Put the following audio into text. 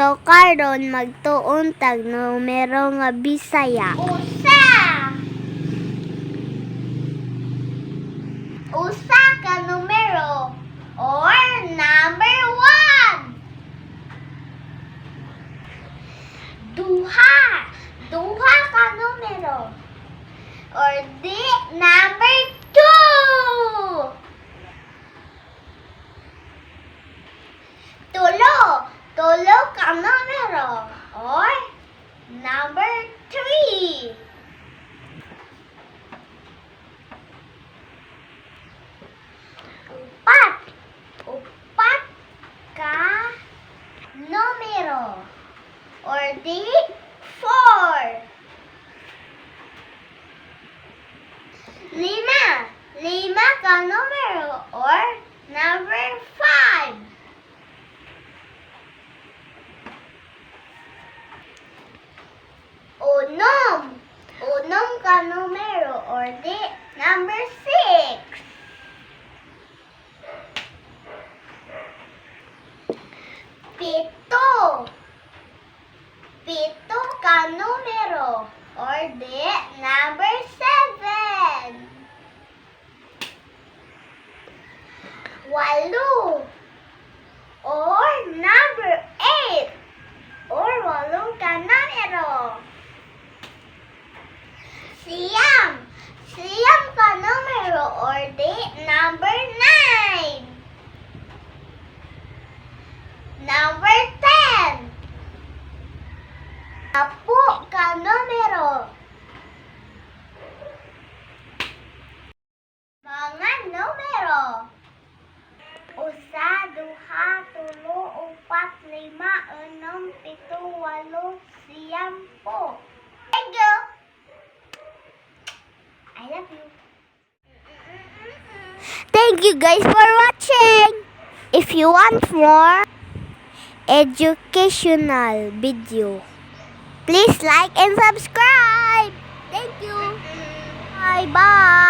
So karon magtuon tag numero nga Bisaya. Usa ka numero or number 1. Duha ka numero or di number 2. Tulo ka numero or number 3. Upat ka numero or di 4. Lima ka numero or number 5. Unom ka numero or di number 6. Pito ka numero or di number 7. Walo or number 8 or 8 ka numero. Siyam ka numero or di number 9. Number 10. Apo ka numero. Mga numero. Usa, duha, tulo, upat, lima, unom, pito, walo, siyam po. Thank you. I love you. Thank you guys for watching. If you want more educational video, please like and subscribe. Thank you. Bye bye.